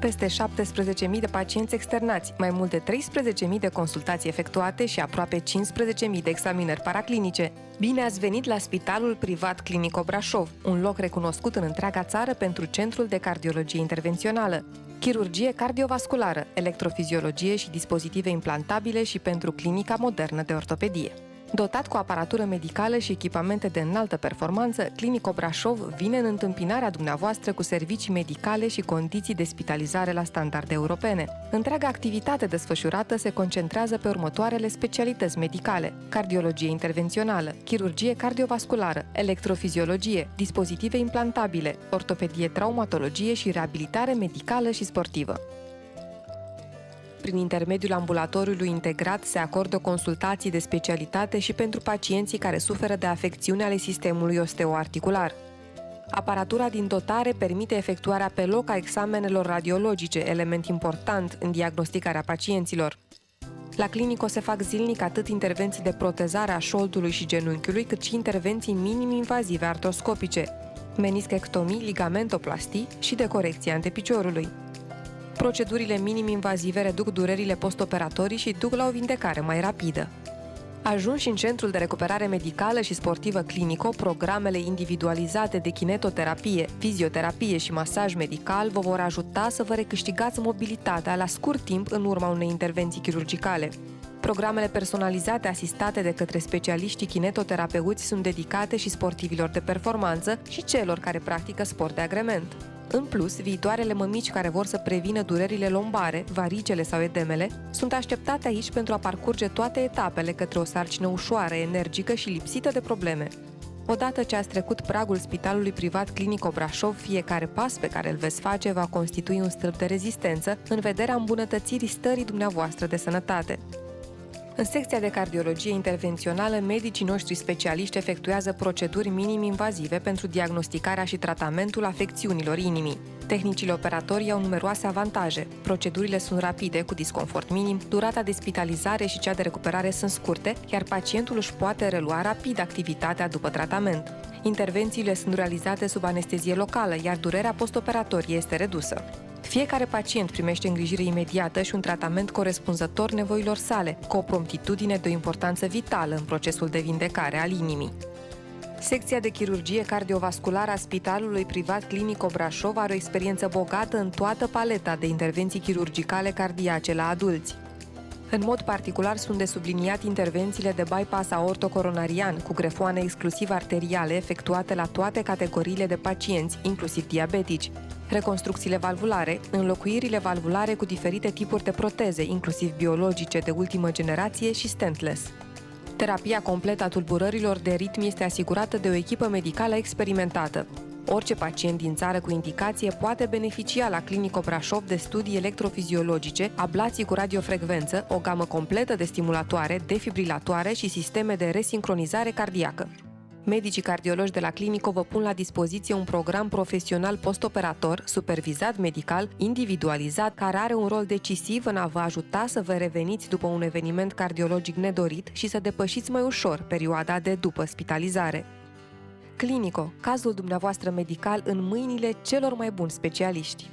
Peste 17.000 de pacienți externați, mai mult de 13.000 de consultații efectuate și aproape 15.000 de examinări paraclinice. Bine ați venit la Spitalul Privat Clinico Brașov, un loc recunoscut în întreaga țară pentru Centrul de Cardiologie Intervențională, chirurgie cardiovasculară, electrofiziologie și dispozitive implantabile și pentru clinica modernă de ortopedie. Dotat cu aparatură medicală și echipamente de înaltă performanță, Clinico Brașov vine în întâmpinarea dumneavoastră cu servicii medicale și condiții de spitalizare la standarde europene. Întreaga activitate desfășurată se concentrează pe următoarele specialități medicale: cardiologie intervențională, chirurgie cardiovasculară, electrofiziologie, dispozitive implantabile, ortopedie, traumatologie și reabilitare medicală și sportivă. Prin intermediul ambulatoriului integrat se acordă consultații de specialitate și pentru pacienții care suferă de afecțiuni ale sistemului osteoarticular. Aparatura din dotare permite efectuarea pe loc a examenelor radiologice, element important în diagnosticarea pacienților. La clinică se fac zilnic atât intervenții de protezare a șoldului și genunchiului, cât și intervenții minim-invazive artroscopice, menischectomii, ligamentoplastii și de corecție antepiciorului. Procedurile minim-invazive reduc durerile postoperatorii și duc la o vindecare mai rapidă. Ajunși în Centrul de Recuperare Medicală și Sportivă Clinico, programele individualizate de kinetoterapie, fizioterapie și masaj medical vă vor ajuta să vă recâștigați mobilitatea la scurt timp în urma unei intervenții chirurgicale. Programele personalizate asistate de către specialiștii kinetoterapeuți sunt dedicate și sportivilor de performanță și celor care practică sport de agrement. În plus, viitoarele mămici care vor să prevină durerile lombare, varicele sau edemele, sunt așteptate aici pentru a parcurge toate etapele către o sarcină ușoară, energică și lipsită de probleme. Odată ce ați trecut pragul Spitalului Privat Clinico Brașov, fiecare pas pe care îl veți face va constitui un stâlp de rezistență în vederea îmbunătățirii stării dumneavoastră de sănătate. În secția de cardiologie intervențională, medicii noștri specialiști efectuează proceduri minim-invazive pentru diagnosticarea și tratamentul afecțiunilor inimii. Tehnicile operatorii au numeroase avantaje. Procedurile sunt rapide, cu disconfort minim, durata de spitalizare și cea de recuperare sunt scurte, iar pacientul își poate relua rapid activitatea după tratament. Intervențiile sunt realizate sub anestezie locală, iar durerea postoperatorie este redusă. Fiecare pacient primește îngrijire imediată și un tratament corespunzător nevoilor sale, cu o promptitudine de o importanță vitală în procesul de vindecare al inimii. Secția de chirurgie cardiovasculară a Spitalului Privat Clinico Brașov are o experiență bogată în toată paleta de intervenții chirurgicale cardiace la adulți. În mod particular sunt de subliniat intervențiile de bypass aortocoronarian cu grefoane exclusiv arteriale efectuate la toate categoriile de pacienți, inclusiv diabetici, reconstrucțiile valvulare, înlocuirile valvulare cu diferite tipuri de proteze, inclusiv biologice de ultimă generație și stentless. Terapia completă a tulburărilor de ritm este asigurată de o echipă medicală experimentată. Orice pacient din țară cu indicație poate beneficia la Clinico Brașov de studii electrofiziologice, ablații cu radiofrecvență, o gamă completă de stimulatoare, defibrilatoare și sisteme de resincronizare cardiacă. Medicii cardiologi de la Clinico vă pun la dispoziție un program profesional postoperator, supervizat medical, individualizat, care are un rol decisiv în a vă ajuta să vă reveniți după un eveniment cardiologic nedorit și să depășiți mai ușor perioada de după spitalizare. Clinico, cazul dumneavoastră medical în mâinile celor mai buni specialiști.